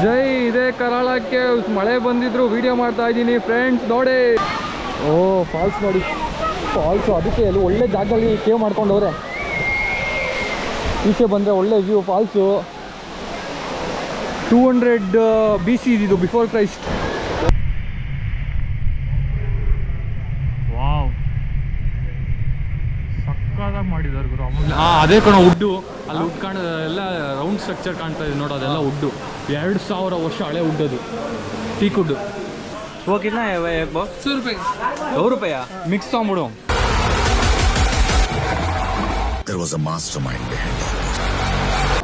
ಜೈ ಇದೇ ಕರಾಳಕ್ಕೆ ಮಳೆ ಬಂದಿದ್ರು ವಿಡಿಯೋ ಮಾಡ್ತಾ ಇದ್ದೀನಿ ಫ್ರೆಂಡ್ಸ್ ನೋಡಿ. ಓ ಫಾಲ್ಸ್ ನೋಡಿ, ಫಾಲ್ಸು. ಅದಕ್ಕೆ ಅಲ್ಲಿ ಒಳ್ಳೆ ಜಾಗದಲ್ಲಿ ಕೇವ್ ಮಾಡ್ಕೊಂಡು ಹೋದ್ರೆ ಈಚೆ ಬಂದರೆ ಒಳ್ಳೆ ವ್ಯೂ. ಫಾಲ್ಸು 200 BC ಇದು, ಬಿಫೋರ್ ಕ್ರೈಸ್ಟ್. ವಾವ್, ಸಕ್ಕದಾಗಿ ಮಾಡಿದ್ದಾರೆ ಗುರು. ಅದೇ ಕಣ ಉಡ್ಡು, ಅಲ್ಲಿ ಉಡ್ ಕಾಣ ಎಲ್ಲ ರೌಂಡ್ ಸ್ಟ್ರಕ್ಚರ್ ಕಾಣ್ತಾ ಇದೆ ನೋಡು, ಅದೆಲ್ಲ ಉಡ್ಡು. 2000 ವರ್ಷ ಹಳೆ ಉಡ್ಡದು, ಟೀಕ್ ಉಡ್ಡು. वो कितना है भाई एक बॉक्स? 100 रुपये. 100 रुपया ಮಿಕ್ಸ್ ತೊಗೊಂಬಿಡು. There was a mastermind behind all this.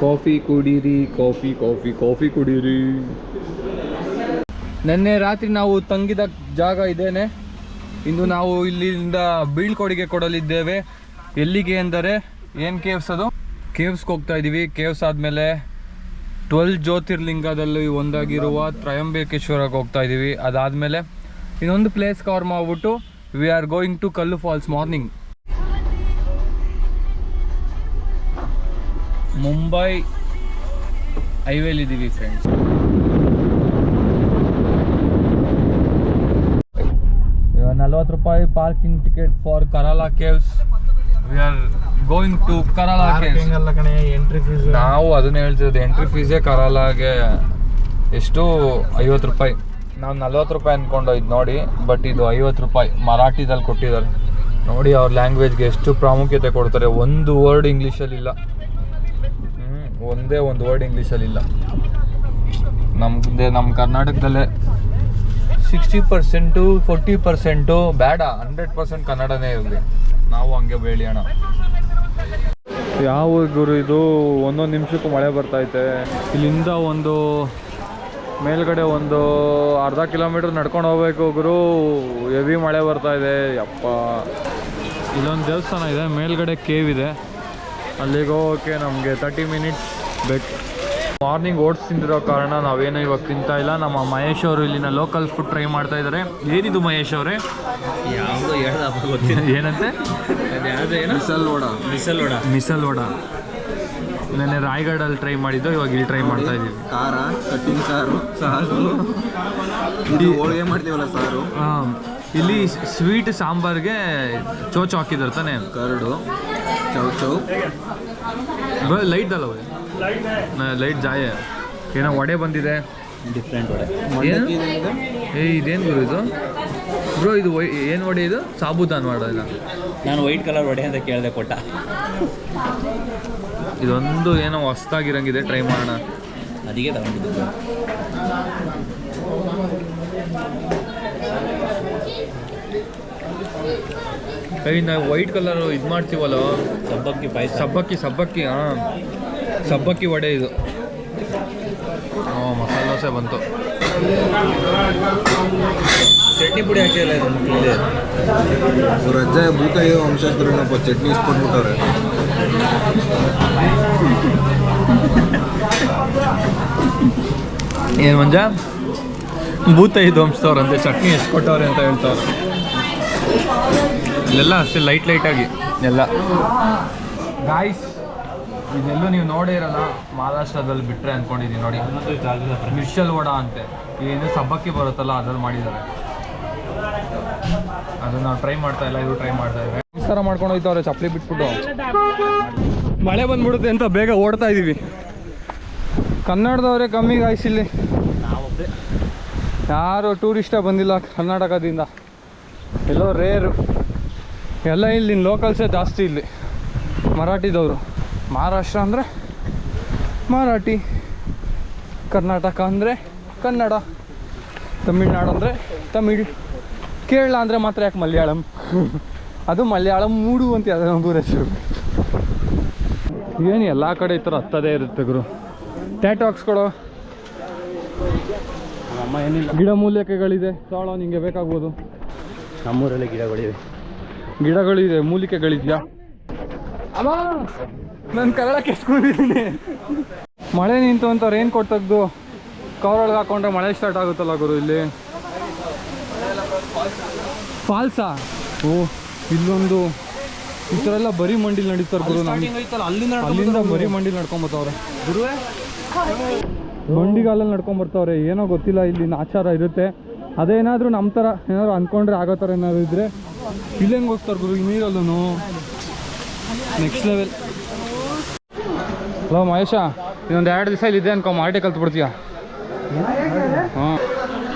Coffee ಕುಡೀರಿ, ಕಾಫಿ ಕಾಫಿ ಕಾಫಿ ಕುಡೀರಿ. ನಿನ್ನೆ ರಾತ್ರಿ ನಾವು ತಂಗಿದ ಜಾಗ ಇದೇನೆ. ಇಂದು ನಾವು ಇಲ್ಲಿಂದ ಬೀಳ್ಕೊಡುಗೆ ಕೊಡಲಿದ್ದೇವೆ. ಎಲ್ಲಿಗೆ ಅಂದರೆ ಏನು ಕೇವ್ಸ್, ಅದು ಕೇವ್ಸ್ಗೆ ಹೋಗ್ತಾ ಇದ್ದೀವಿ. ಕೇವ್ಸ್ ಆದಮೇಲೆ 12 ಜ್ಯೋತಿರ್ಲಿಂಗದಲ್ಲಿ ಒಂದಾಗಿರುವ ತ್ರಯಂಬಕೇಶ್ವರಕ್ಕೆ ಹೋಗ್ತಾ ಇದ್ದೀವಿ. ಅದಾದಮೇಲೆ ಇನ್ನೊಂದು ಪ್ಲೇಸ್ ಕವರ್ ಮಾಡಿಬಿಟ್ಟು we are going to Kallu falls morning. Mumbai ಹೈವೇಲಿದ್ದೀವಿ ಫ್ರೆಂಡ್ಸ್. ಇವಾಗ 40 ರೂಪಾಯಿ parking ticket for Karla caves. We are going to Karla caves. Entry fees ನಾವು ಅದನ್ನೇ ಹೇಳ್ತಿರೋದು, ಎಂಟ್ರಿ ಫೀಸೇ ಕರಾಳಗೆ ಎಷ್ಟು 50 ರೂಪಾಯಿ. ನಾವು 40 ರೂಪಾಯಿ ಅಂದ್ಕೊಂಡೋಯ್ತು ನೋಡಿ, ಬಟ್ ಇದು 50 ರೂಪಾಯಿ ಮರಾಠಿದಲ್ಲಿ ಕೊಟ್ಟಿದ್ದಾರೆ ನೋಡಿ. ಅವ್ರ ಲ್ಯಾಂಗ್ವೇಜ್ಗೆ ಎಷ್ಟು ಪ್ರಾಮುಖ್ಯತೆ ಕೊಡ್ತಾರೆ. ಒಂದು ವರ್ಡ್ ಇಂಗ್ಲೀಷಲ್ಲಿಲ್ಲ, ಒಂದೇ ಒಂದು ವರ್ಡ್ ಇಂಗ್ಲೀಷಲ್ಲಿಲ್ಲ. ನಮ್ಮ ಕರ್ನಾಟಕದಲ್ಲೇ 60% 40% ಬೇಡ, 100% ಕನ್ನಡನೇ ಇರಲಿ. ನಾವು ಹಂಗೆ ಬೆಳೆಯೋಣ. ಯಾವ ಗುರು ಇದು, ಒಂದೊಂದು ನಿಮಿಷಕ್ಕೂ ಮಳೆ ಬರ್ತೈತೆ. ಇಲ್ಲಿಂದ ಒಂದು ಮೇಲ್ಗಡೆ ಒಂದು ಅರ್ಧ ಕಿಲೋಮೀಟ್ರ್ ನಡ್ಕೊಂಡು ಹೋಗ್ಬೇಕು ಗುರು. ಹೆವಿ ಮಳೆ ಬರ್ತಾ ಇದೆ ಯಪ್ಪ. ಇಲ್ಲೊಂದು ದೇವಸ್ಥಾನ ಇದೆ, ಮೇಲ್ಗಡೆ ಕೇವ್ ಇದೆ. ಅಲ್ಲಿಗೆ ಹೋಗೋಕ್ಕೆ ನಮಗೆ 30 ಮಿನಿಟ್ಸ್ ಬೇಕು. ಮಾರ್ನಿಂಗ್ ಓಟ್ಸ್ ತಿಂದಿರೋ ಕಾರಣ ನಾವೇನೋ ಇವಾಗ ತಿಂತಾ ಇಲ್ಲ. ನಮ್ಮ ಮಹೇಶ್ ಅವರು ಇಲ್ಲಿನ ಲೋಕಲ್ ಫುಡ್ ಟ್ರೈ ಮಾಡ್ತಾ ಇದ್ದಾರೆ. ಏನಿದು ಮಹೇಶ್ ಅವರೇ? ಯಾವುದೋ ಹೇಳ್ದಪ್ಪ ಗೊತ್ತಿಲ್ಲ. ಏನಂತೆ? ಮಿಸಲ್ ವಡ. ನೆನ್ನೆ ರಾಯಗಢಲ್ಲಿ ಟ್ರೈ ಮಾಡಿದ್ದು, ಇವಾಗ ಇಲ್ಲಿ ಟ್ರೈ ಮಾಡ್ತಾ ಇದ್ದೀವಿ. ಖಾರ, ಕಟ್ಟಿಂಗ್ ಸಾರು, ಹೋಳಿಗೆ ಮಾಡ್ತೀವಲ್ಲ ಸಾರು. ಹಾಂ, ಇಲ್ಲಿ ಸ್ವೀಟ್ ಸಾಂಬಾರ್ಗೆ ಚೋಚು ಹಾಕಿದ್ದಾರೆ ತಾನೆ, ಕರಡು, ಚೌ ಲೈಟ್ ಅಲ್ಲ ಲೈಟ್ ಜಾಯ. ಏನೋ ವಡೆ ಬಂದಿದೆ, ಡಿಫ್ರೆಂಟ್ ವಡೆ. ಇದೇನು ಗುರು ಇದು ಬ್ರೋ? ಇದು ಏನು ವಡೆ ಇದು? ಸಾಬುದಾನ್ ವಡೆ. ನಾನು ವೈಟ್ ಕಲರ್ ವಡೆ ಅಂತ ಕೇಳಿದೆ, ಕೊಟ್ಟ. ಇದೊಂದು ಏನೋ ಹೊಸ್ದಾಗಿರಂಗಿದೆ, ಟ್ರೈ ಮಾಡೋಣ. ಅದಕ್ಕೆ ತಗೊಂಡಿದ್ದು. ನಾವು ವೈಟ್ ಕಲರ್ ಇದು ಮಾಡ್ತೀವಲ್ಲ, ಸಬ್ಬಕ್ಕಿ ಪಾಯಸ. ಸಬ್ಬಕ್ಕಿ ಹಾಂ, ಸಬ್ಬಕ್ಕಿ ವಡೆ ಇದು. ಮಸಾಲೆ ದೋಸೆ ಬಂತು. ಚಟ್ನಿ ಪುಡಿ ಹಾಕಿಲ್ಲ ಇದು ಇಲ್ಲಿ. ರಜೆ ಭೂತಾಯಿ ವಂಶಸ್ಥರನಪ್ಪ ಚಟ್ನಿ ಇಸ್ಕೊಂಡ್ಬಿಟ್ಟವ್ರೆ. ಏನು ಮಂಜ? ಭೂತಾಯಿ ವಂಶದವ್ರಂತೆ ಚಟ್ನಿ ಎಷ್ಟು ಕೊಟ್ಟವ್ರೆ ಅಂತ ಹೇಳ್ತವ್ರೆ. ಇಲ್ಲೆಲ್ಲ ಅಷ್ಟೇ ಲೈಟಾಗಿ ಎಲ್ಲ. ಗಾಯ್ಸ್, ಇದೆಲ್ಲೂ ನೀವು ನೋಡೇ ಇರಲ್ಲ, ಮಹಾರಾಷ್ಟ್ರದಲ್ಲಿ ಬಿಟ್ಟರೆ ಅಂದ್ಕೊಂಡಿದ್ದೀನಿ ನೋಡಿ. ಮಿರ್ಷಲ್ ವಡ ಅಂತೆ, ಏನು ಸಬ್ಬಕ್ಕಿ ಬರುತ್ತಲ್ಲ ಅದ್ರಲ್ಲಿ ಮಾಡಿದ್ದಾರೆ. ಅದನ್ನು ನಾವು ಟ್ರೈ ಮಾಡ್ತಾ ಇಲ್ಲ, ಇದು ಟ್ರೈ ಮಾಡ್ತಾ ಇದ್ದಾರೆ. ನಮಸ್ಕಾರ ಮಾಡ್ಕೊಂಡು ಹೋಯ್ತವ್ರೆ ಚಪ್ಪಲಿ ಬಿಟ್ಬಿಟ್ಟು. ಮಳೆ ಬಂದ್ಬಿಡುತ್ತೆ ಅಂತ ಬೇಗ ಓಡ್ತಾ ಇದ್ದೀವಿ. ಕನ್ನಡದವರೇ ಕಮ್ಮಿ ಗಾಯ್ಸ್ ಇಲ್ಲಿ. ಯಾರು ಟೂರಿಸ್ಟೇ ಬಂದಿಲ್ಲ ಕರ್ನಾಟಕದಿಂದ, ಎಲ್ಲೋ ರೇರು. ಎಲ್ಲ ಇಲ್ಲಿ ಲೋಕಲ್ಸೇ ಜಾಸ್ತಿ ಇಲ್ಲಿ, ಮರಾಠಿದವರು. ಮಹಾರಾಷ್ಟ್ರ ಅಂದರೆ ಮರಾಠಿ, ಕರ್ನಾಟಕ ಅಂದರೆ ಕನ್ನಡ, ತಮಿಳ್ನಾಡು ಅಂದರೆ ತಮಿಳ್, ಕೇರಳ ಅಂದರೆ ಮಾತ್ರ ಯಾಕೆ ಮಲಯಾಳಂ. ಅದು ಮಲಯಾಳಂ ಮೂಡು ಅಂತ ಯಾವುದೋ ಊರ ಹೆಸರು. ಏನು ಎಲ್ಲ ಕಡೆ ಈ ಥರ ಹತ್ತದೇ ಇರುತ್ತೆ ಗುರು. ಟ್ಯಾಟು ಹಾಕ್ಸ್ಕೊಡೋ. ನಮ್ಮ ಏನಿಲ್ಲ, ಗಿಡ ಮೂಲಿಕೆಗಳಿದೆ, ತಗೊಳ್ಳೋ, ನಿಂಗೆ ಬೇಕಾಗ್ಬೋದು. ನಮ್ಮೂರಲ್ಲಿ ಗಿಡಗಳಿದೆ, ಮೂಲಿಕೆಗಳಿದೆಯಾ? ಅಮ್ಮ ನಾನು ಕನ್ನಡ ಕೆಸ್ಕೊಂಡಿದ್ದೀನಿ. ಮಳೆ ನಿಂತು ಅಂತ ರೈನ್ ಕೋಟ್ ತೆಗೆದು ಕವರೊಳಗೆ ಹಾಕೊಂಡ್ರೆ ಮಳೆ ಸ್ಟಾರ್ಟ್ ಆಗುತ್ತಲ್ಲ ಗುರು ಇಲ್ಲಿ. ಫಾಲ್ಸಾ? ಓ, ಇಲ್ಲೊಂದು ಈ ಥರ ಎಲ್ಲ ಬರೀ ಮಂಡಿಲಿ ನಡೀತಾರೆ ಗುರು. ಅಲ್ಲಿಂದ ಬರೀ ಮಂಡಿಲಿ ನಡ್ಕೊಂಬತ್ತವ್ರೆ ಗುರುವೇ. ಬಂಡಿಗಾಲಲ್ಲಿ ನಡ್ಕೊಂಡು ಬರ್ತಾವ್ರೆ. ಏನೋ ಗೊತ್ತಿಲ್ಲ, ಇಲ್ಲಿನ ಆಚಾರ ಇರುತ್ತೆ. ಅದೇನಾದರೂ ನಮ್ಮ ಥರ ಏನಾದ್ರು ಅಂದ್ಕೊಂಡ್ರೆ ಆಗೋ ಥರ ಏನಾದ್ರು ಇದ್ದರೆ ಇಲ್ಲಿ ಹೆಂಗೆ ಹೋಗ್ತಾರೆ ಗುರು ಈ ನೀರಲ್ಲೂ. Next level. ಹಲೋ ಮಹೇಶ, ಇನ್ನೊಂದು 2 ದಿವಸ ಇಲ್ಲಿದೆ ಅನ್ಕೊ, ಮಾರಾಟ ಕಲ್ತ್ಬಿಡ್ತೀಯ. ಹಾಂ,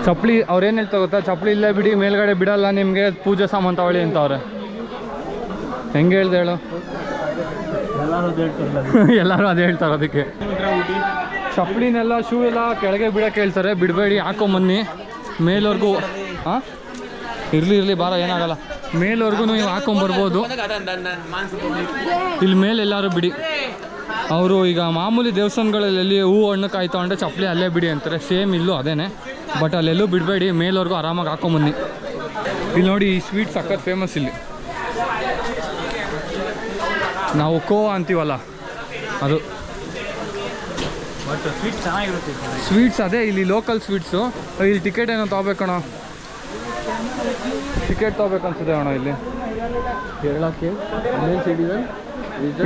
ಚಪ್ಪಲಿ ಅವ್ರು ಏನು ಹೇಳ್ತಾ ಗೊತ್ತಾ, ಚಪ್ಪಲಿ ಇಲ್ಲೇ ಬಿಡಿ, ಮೇಲ್ಗಡೆ ಬಿಡಲ್ಲ ನಿಮಗೆ, ಪೂಜೆ ಸಾಮಾನು ತಗೊಳ್ಳಿ ಅಂತವ್ರೆ. ಹೆಂಗೆ ಹೇಳ್ದೆ ಹೇಳು? ಎಲ್ಲರೂ ಅದೇ ಹೇಳ್ತಾರೆ. ಅದಕ್ಕೆ ಚಪ್ಪಲಿನೆಲ್ಲ ಶೂ ಎಲ್ಲ ಕೆಳಗೆ ಬಿಡೋಕ್ಕೆ ಹೇಳ್ತಾರೆ. ಬಿಡಬೇಡಿ, ಹಾಕೊಂಬನ್ನಿ ಮೇಲ್ವರೆಗೂ. ಹಾಂ, ಇರಲಿ ಬಾರ, ಏನಾಗಲ್ಲ. ಮೇಲ್ವರೆಗೂ ನೀವು ಹಾಕೊಂಬರ್ಬೋದು. ಇಲ್ಲಿ ಮೇಲೆ ಎಲ್ಲರೂ ಬಿಡಿ. ಅವರು ಈಗ ಮಾಮೂಲಿ ದೇವಸ್ಥಾನಗಳಲ್ಲಿ ಹೂವು ಹಣ್ಣು ಕಾಯಿ ತೊಗೊಂಡ್ರೆ ಚಪ್ಪಲಿ ಅಲ್ಲೇ ಬಿಡಿ ಅಂತಾರೆ. ಸೇಮ್ ಇಲ್ಲೂ ಅದೇನೆ, ಬಟ್ ಅಲ್ಲೆಲ್ಲೂ ಬಿಡಬೇಡಿ, ಮೇಲ್ವರೆಗೂ ಆರಾಮಾಗಿ ಹಾಕೊಂಬನ್ನಿ. ಇಲ್ಲಿ ನೋಡಿ, ಈ ಸ್ವೀಟ್ ಸಖತ್ ಫೇಮಸ್ ಇಲ್ಲಿ. ನಾವು ಕೋವಾ ಅಂತೀವಲ್ಲ ಅದು. ಬಟ್ ಸ್ವೀಟ್ ಚೆನ್ನಾಗಿರುತ್ತೆ. ಸ್ವೀಟ್ಸ್ ಅದೇ ಇಲ್ಲಿ ಲೋಕಲ್ ಸ್ವೀಟ್ಸು. ಇಲ್ಲಿ ಟಿಕೆಟ್ ಏನೋ ತೊಗೋಬೇಕಣ್ಣ, ಟಿಕೆಟ್ ತೊಗೋಬೇಕು ಅನ್ಸುತ್ತೆ ಅಣ್ಣ ಇಲ್ಲಿ. ಕೇರಳಕ್ಕೆ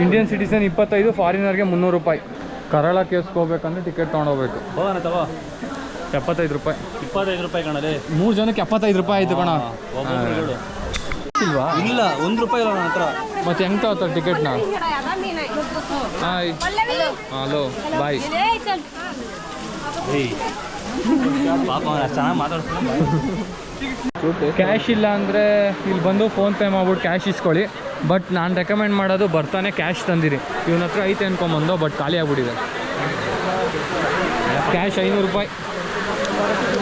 ಇಂಡಿಯನ್ ಸಿಟಿಸನ್ 25, ಫಾರಿನರ್ಗೆ 300 ರೂಪಾಯಿ. ಕರಾಳ ಕೇವ್ಸ್ಗೆ ಹೋಗ್ಬೇಕಂದ್ರೆ ಟಿಕೆಟ್ ತೊಗೊಂಡೋಗ್ಬೇಕು. ಹೋಗೋಣ ತಗೋ. 75 ರೂಪಾಯಿ. 25 ರೂಪಾಯಿ ಕಣಲೆ. 3 ಜನಕ್ಕೆ 75 ರೂಪಾಯಿ ಆಯಿತು ಕಣ. ಇಲ್ವಾ? ಇಲ್ಲ, 1 ರೂಪಾಯಿ ಇಲ್ಲ ನನ್ನ ಹತ್ರ. ಮತ್ತೆ ಹೆಂಗೆ ತಗೋತಾರೆ ಟಿಕೆಟ್ನ? ಹಾಯ್, ಹಲೋ, ಬಾಯ್. ಪಾಪ ಚೆನ್ನಾಗಿ ಮಾತಾಡ್ತೀನಿ. ಕ್ಯಾಶ್ ಇಲ್ಲ ಅಂದರೆ ಇಲ್ಲಿ ಬಂದು ಫೋನ್ಪೇ ಮಾಡ್ಬಿಟ್ಟು ಕ್ಯಾಶ್ ಇಸ್ಕೊಳ್ಳಿ. ಬಟ್ ನಾನು ರೆಕಮೆಂಡ್ ಮಾಡೋದು ಬರ್ತಾನೆ ಕ್ಯಾಶ್ ತಂದಿರಿ. ಇವನ ಹತ್ರ ಐತೆ ಅನ್ಕೊಂಬಂದು, ಬಟ್ ಖಾಲಿ ಆಗ್ಬಿಟ್ಟಿದೆ. ಕ್ಯಾಶ್ 500 ರೂಪಾಯಿ.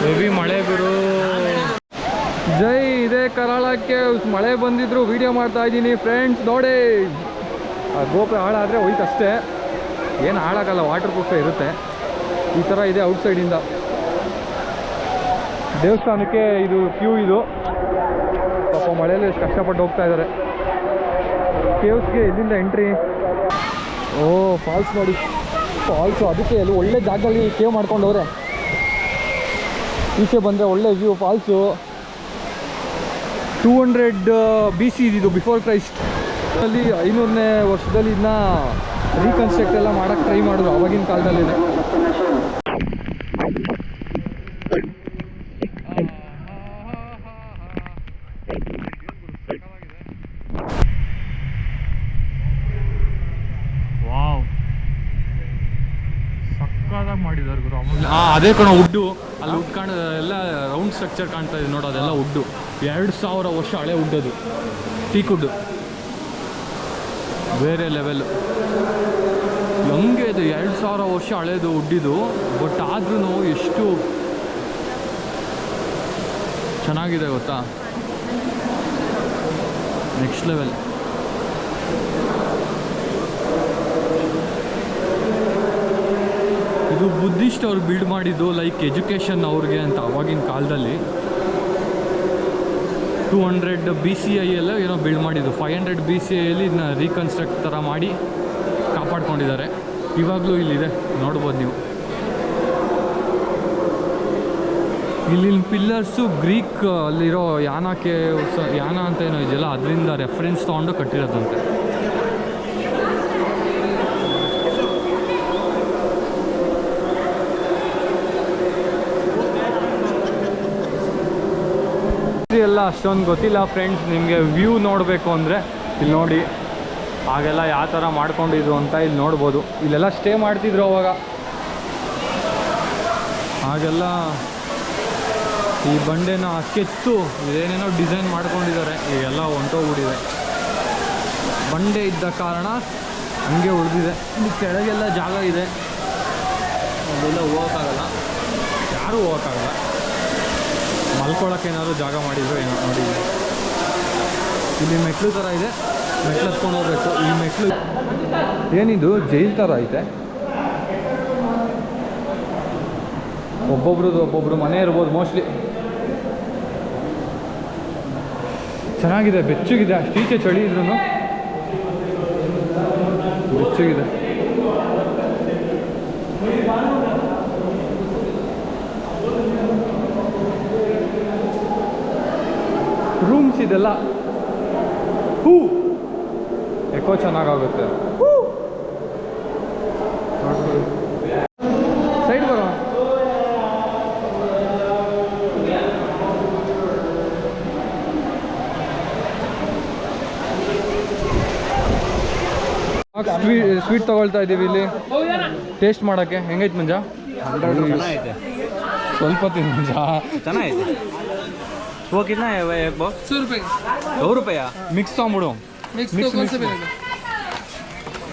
ಹೆವಿ ಮಳೆ ಗುರು. ಜೈ, ಇದೇ ಕರಾಳಕ್ಕೆ ಮಳೆ ಬಂದಿದ್ರು ವೀಡಿಯೋ ಮಾಡ್ತಾ ಇದ್ದೀನಿ ಫ್ರೆಂಡ್ಸ್. ನೋಡಿ, ಗೋಪುರ ಹಾಳಾದರೆ ಹೋಯ್ತು ಅಷ್ಟೇ, ಏನು ಹಾಳಾಗಲ್ಲ, ವಾಟರ್ ಪ್ರೂಫೇ ಇರುತ್ತೆ. ಈ ಥರ ಇದೆ ಔಟ್ಸೈಡಿಂದ. ದೇವಸ್ಥಾನಕ್ಕೆ ಇದು ಕ್ಯೂ. ಇದು ಪಾಪ ಮಳೆಯಲ್ಲಿ ಎಷ್ಟು ಕಷ್ಟಪಟ್ಟು ಹೋಗ್ತಾ ಇದ್ದಾರೆ. ಕೇವ್ಸ್ಗೆ ಇಲ್ಲಿಂದ ಎಂಟ್ರಿ. ಓ, ಫಾಲ್ಸ್ ನೋಡಿ, ಫಾಲ್ಸು. ಅದಕ್ಕೆ ಅಲ್ಲಿ ಒಳ್ಳೆ ಜಾಗದಲ್ಲಿ ಕೇವ್ ಮಾಡ್ಕೊಂಡು ಹೋದ್ರೆ ಈಚೆ ಬಂದರೆ ಒಳ್ಳೆ ವ್ಯೂ. ಫಾಲ್ಸು 200 BC ಇದು, ಬಿಫೋರ್ ಕ್ರೈಸ್ಟ್. ಅಲ್ಲಿ 500ನೇ ವರ್ಷದಲ್ಲಿ ಇದನ್ನ ರೀಕನ್ಸ್ಟ್ರಕ್ಟ್ ಎಲ್ಲ ಮಾಡೋಕ್ಕೆ ಟ್ರೈ ಮಾಡಿದ್ರು ಆವಾಗಿನ ಕಾಲದಲ್ಲಿದೆ. ಮಾಡಿದ್ದಾರೆ ಗುರು. ಅದೇ ಕಣ ಉಡ್ಡು. ಅಲ್ಲಿ ಉಡ್ ಕಾಣ ಎಲ್ಲ ರೌಂಡ್ ಸ್ಟ್ರಕ್ಚರ್ ಕಾಣ್ತಾ ಇದೆ ನೋಡು, ಅದೆಲ್ಲ ಉಡ್ಡು. 2000 ವರ್ಷ ಹಳೆ ಉಡ್ಡದು, ಟೀಕ್ ಉಡ್ಡು. ಬೇರೆ ಲೆವೆಲ್. ಹಂಗೆ ಇದು 2000 ವರ್ಷ ಹಳೇದು ಉಡ್ಡಿದು. ಬಟ್ ಆದ್ರೂ ಎಷ್ಟು ಚೆನ್ನಾಗಿದೆ ಗೊತ್ತಾ, ನೆಕ್ಸ್ಟ್ ಲೆವೆಲ್. ಇದು ಬುದ್ಧಿಸ್ಟ್ ಅವ್ರು ಬಿಲ್ಡ್ ಮಾಡಿದ್ದು, ಲೈಕ್ ಎಜುಕೇಷನ್ ಅವ್ರಿಗೆ ಅಂತ ಆವಾಗಿನ ಕಾಲದಲ್ಲಿ. 200 BCI ಎಲ್ಲ ಏನೋ ಬಿಲ್ಡ್ ಮಾಡಿದ್ದು. 500 BCIಯಲ್ಲಿ ಇದನ್ನ ರೀಕನ್ಸ್ಟ್ರಕ್ಟ್ ಥರ ಮಾಡಿ ಕಾಪಾಡ್ಕೊಂಡಿದ್ದಾರೆ. ಇವಾಗಲೂ ಇಲ್ಲಿದೆ, ನೋಡ್ಬೋದು ನೀವು. ಇಲ್ಲಿನ ಪಿಲ್ಲರ್ಸು ಗ್ರೀಕ್ ಅಲ್ಲಿರೋ ಯಾನ ಅಂತ ಏನೋ ಇದೆಯಲ್ಲ, ಅದರಿಂದ ರೆಫರೆನ್ಸ್ ತೊಗೊಂಡು ಕಟ್ಟಿರೋದಂತೆ. ಎಲ್ಲ ಅಷ್ಟೊಂದು ಗೊತ್ತಿಲ್ಲ ಫ್ರೆಂಡ್ಸ್. ನಿಮಗೆ ವ್ಯೂ ನೋಡಬೇಕು ಅಂದರೆ ಇಲ್ಲಿ ನೋಡಿ, ಆಗೆಲ್ಲ ಯಾವ ಥರ ಮಾಡ್ಕೊಂಡಿದ್ರು ಅಂತ ಇಲ್ಲಿ ನೋಡ್ಬೋದು. ಇಲ್ಲೆಲ್ಲ ಸ್ಟೇ ಮಾಡ್ತಿದ್ರು ಅವಾಗ. ಹಾಗೆಲ್ಲ ಈ ಬಂಡೆನ ಕೆತ್ತು ಏನೇನೋ ಡಿಸೈನ್ ಮಾಡ್ಕೊಂಡಿದ್ದಾರೆ. ಈಗೆಲ್ಲ ಹೊಂಟೋಗ್ಬಿಟ್ಟಿದೆ. ಬಂಡೆ ಇದ್ದ ಕಾರಣ ಹಂಗೆ ಉಳಿದಿದೆ. ಇಲ್ಲಿ ಕೆಳಗೆಲ್ಲ ಜಾಗ ಇದೆ, ಅದೆಲ್ಲ ಹೋಗೋಕ್ಕಾಗಲ್ಲ, ಯಾರೂ ಹೋಗೋಕ್ಕಾಗಲ್ಲ. ಮಲ್ಕೊಳ್ಳೋಕೆ ಏನಾದ್ರು ಜಾಗ ಮಾಡಿದ್ರು ಏನೋ ನೋಡಿ. ಇಲ್ಲಿ ಮೆಟ್ಲು ಥರ ಇದೆ, ಮೆಟ್ಲು ಹತ್ಕೊಂಡು ಹೋಗ್ಬೇಕು. ಈ ಮೆಟ್ಲು ಏನಿದು ಜೈಲ್ ಥರ ಐತೆ. ಒಬ್ಬೊಬ್ರು ಮನೆ ಇರ್ಬೋದು ಮೋಸ್ಟ್ಲಿ. ಚೆನ್ನಾಗಿದೆ, ಬೆಚ್ಚಗಿದೆ. ಅಷ್ಟೀಚೆ ಚಳಿ ಇದ್ರೂ ಬೆಚ್ಚಗಿದೆ. ರೂಮ್ಸ್ ಇದೆಲ್ಲ. ಎಕೋ ಚೆನ್ನಾಗಾಗುತ್ತೆ. ಸೈಡ್ ಬರೋ. ಸ್ವೀಟ್ ತಗೊಳ್ತಾ ಇದ್ದೀವಿ ಇಲ್ಲಿ ಟೇಸ್ಟ್ ಮಾಡೋಕ್ಕೆ. ಹೆಂಗೈತೆ ಮಂಜ? ಚೆನ್ನಾಗೈತೆ, ಸ್ವಲ್ಪ ತಿನ್ ಮಂಜ. ಚೆನ್ನಾಗೈತೆ. वो कितना है भाई एक बॉक्स? 100 रुपये 100 रुपया? ಮಿಕ್ಸ್ ತೊಗೊಂಬಿಡು. मिक्स तो कौन सा मिलेगा?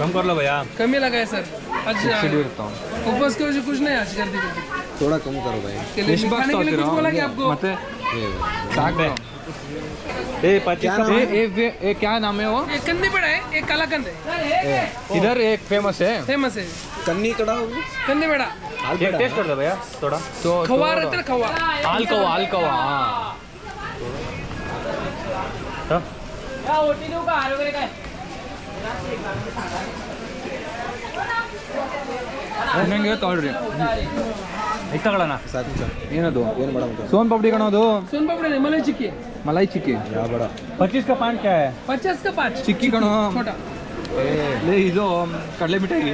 कम कर लो भैया. कम ही लगा है सर आज ಸಬ್ಸಿಡಿ ಇರ್ತಾವೆ. उपवास की वजह से कुछ नहीं आज कर दी थोड़ा कम करो भाई. ಎಷ್ಟು ಬಾಕ್ಸ್ खाने के लिए ತಗೋತೀರಾ? कुछ बोला कि आपको ಮತ್ತೆ ಸಾಕು. ए 25 का ए क्या नाम है वो? एक कंदी बड़ा है एक काला कंद है इधर एक फेमस है फेमस है कन्नी कड़ा होगी. कंदी बड़ा एक टेस्ट कर दो भैया थोड़ा. तो खवा रहता है खवा आलकवा हाँ. ನಂಗೆ ತಗೊಳ್ರಿ. ಇದು ತಗೊಳ್ಳೋಣ. साथ में ಏನದು? ಏನು ಮೇಡಮ್ ಸೋನ್ ಪಾಪಡಿ ಕಣೋದು. सोन पापड़ी नहीं मलाई चिक्की ಮಲೈ ಚಿಕ್ಕಿ. ಯಾವ ಬೇಡ. 25 का 5 क्या है? 50 का 5 ಚಿಕ್ಕಿ ಕಣೋ. छोटा ಲೇ ಇದು ಕಡಲೆ ಮಿಠಾಯಿ.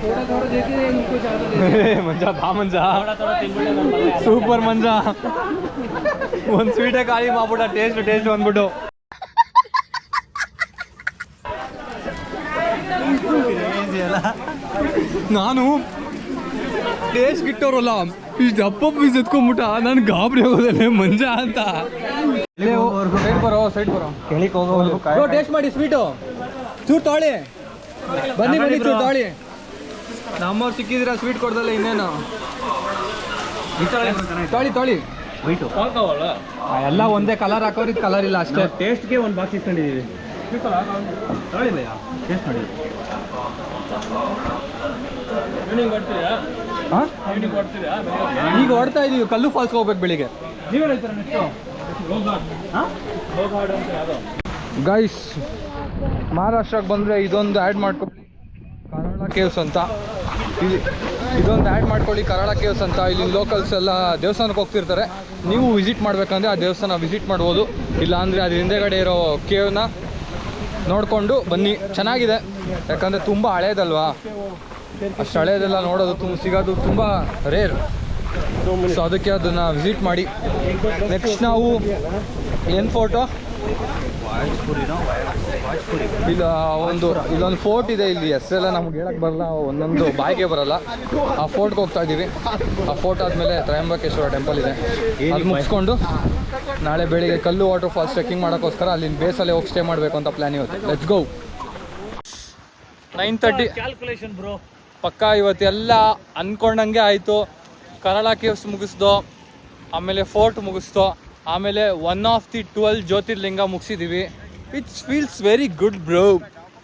थोड़ा थोड़ा देते हैं इनको ज़्यादा देते ಮಂಜ ಬಾ ಮಂಜ. ಸೂಪರ್ ಮಂಜ. ಒಂದು ಸ್ವೀಟೇ ಖಾಲಿ ಮಾಡ್ಬಿಟ್ಟ. ಟೇಸ್ಟ್ ಅಂದ್ಬಿಟ್ಟು. ನಾನು ಟೇಸ್ಟ್ ಗಿಟ್ಟೋರಲ್ಲ ಇಷ್ಟು ದಪ್ಪ ಪೀಸ್ ಎತ್ಕೊಂಡ್ಬಿಟ್ಟ. ನಾನು ಗಾಬರಿ ಆಗೋದಲ್ಲೇ ಮಂಜ ಅಂತ. ಸೈಡ್ ಬರೋ ಕೇಳಿಕ್ ಹೋಗೋ ಟೇಸ್ಟ್ ಮಾಡಿ ಸ್ವೀಟು. ಚೂರು ತಾಳಿ ಬನ್ನಿ ಚೂರು ತಾಳಿ. ನಮ್ಮವ್ರು ಸಿಕ್ಕಿದಿರ ಸ್ವೀಟ್ ಕೊಡ್ದಲ್ಲ ಇನ್ನೇನು. ತಾಳಿ ವೈಟು ಎಲ್ಲ ಒಂದೇ ಕಲರ್ ಹಾಕೋರು. ಇದು ಕಲರ್ ಇಲ್ಲ ಅಷ್ಟೇ. ಟೇಸ್ಟ್ಗೆ ಒಂದು ಬಾಕ್ಸ್ ಇಸ್ಕೊಂಡಿದ್ದೀವಿ. ತಗೊಳ್ಳಿ ಭಯ್ಯ ಟೇಸ್ಟ್ ಮಾಡಿ. ಹಾಂ ಈಗ ಹೊಡ್ತಾ ಇದೀವಿ. ಕಲ್ಲು ಫಾಲ್ಸ್ಗೆ ಹೋಗ್ಬೇಕು ಬೆಳಿಗ್ಗೆ. ಗೈಸ್ ಮಹಾರಾಷ್ಟ್ರಕ್ಕೆ ಬಂದರೆ ಇದೊಂದು ಆ್ಯಡ್ ಮಾಡ್ಕೊಳ್ಳಿ, ಕರಾಳ ಕೇವ್ಸ್ ಅಂತ. ಇದೊಂದು ಆ್ಯಡ್ ಮಾಡ್ಕೊಳ್ಳಿ, ಕರಾಳ ಕೇವ್ಸ್ ಅಂತ. ಇಲ್ಲಿ ಲೋಕಲ್ಸ್ ಎಲ್ಲ ದೇವಸ್ಥಾನಕ್ಕೆ ಹೋಗ್ತಿರ್ತಾರೆ. ನೀವು ವಿಸಿಟ್ ಮಾಡಬೇಕಂದ್ರೆ ಆ ದೇವಸ್ಥಾನ ವಿಸಿಟ್ ಮಾಡ್ಬೋದು. ಇಲ್ಲಾಂದರೆ ಅದ್ರ ಹಿಂದೆಗಡೆ ಇರೋ ಕೇವ್ನ ನೋಡಿಕೊಂಡು ಬನ್ನಿ. ಚೆನ್ನಾಗಿದೆ, ಯಾಕಂದರೆ ತುಂಬ ಹಳೇದಲ್ವಾ. ಅಷ್ಟು ಹಳೇದೆಲ್ಲ ನೋಡೋದು ಸಿಗೋದು ತುಂಬ ರೇರ್. ಸೊ ಅದಕ್ಕೆ ಅದನ್ನು ವಿಸಿಟ್ ಮಾಡಿ. ನೆಕ್ಸ್ಟ್ ನಾವು ಏನು ಫೋಟೋ ಇಲ್ಲೊಂದು ಫೋರ್ಟ್ ಇದೆ. ಇಲ್ಲಿ ಹೆಸರೆಲ್ಲ ನಮ್ಗೆ ಹೇಳಕ್ಕೆ ಬರಲ್ಲ, ಒಂದೊಂದು ಬಾಯಿಗೆ ಬರಲ್ಲ. ಆ ಫೋರ್ಟ್ಗೆ ಹೋಗ್ತಾ ಇದ್ದೀವಿ. ಆ ಫೋರ್ಟ್ ಆದಮೇಲೆ ತ್ರಯಂಬಕೇಶ್ವರ ಟೆಂಪಲ್ ಇದೆ. ಅದು ಮುಗಿಸ್ಕೊಂಡು ನಾಳೆ ಬೆಳಿಗ್ಗೆ ಕಲ್ಲು ವಾಟರ್ ಫಾಲ್ಸ್ ಟ್ರೆಕ್ಕಿಂಗ್ ಮಾಡೋಕ್ಕೋಸ್ಕರ ಅಲ್ಲಿನ ಬೇಸಲ್ಲೇ ಹೋಗಿ ಸ್ಟೇ ಮಾಡಬೇಕು ಅಂತ ಪ್ಲ್ಯಾನ್ ಇವತ್ತು. Let's go. 9:30 calculation bro. ಪಕ್ಕ ಇವತ್ತೆಲ್ಲ ಅಂದ್ಕೊಂಡಂಗೆ ಆಯಿತು. ಕರಾಳ ಕೇವ್ಸ್ ಮುಗಿಸ್ದೋ, ಆಮೇಲೆ ಫೋರ್ಟ್ ಮುಗಿಸ್ದೋ, ಆಮೇಲೆ 1 ಆಫ್ ದಿ 12 ಜ್ಯೋತಿರ್ಲಿಂಗ ಮುಗಿಸಿದ್ದೀವಿ. It's feels very good bro.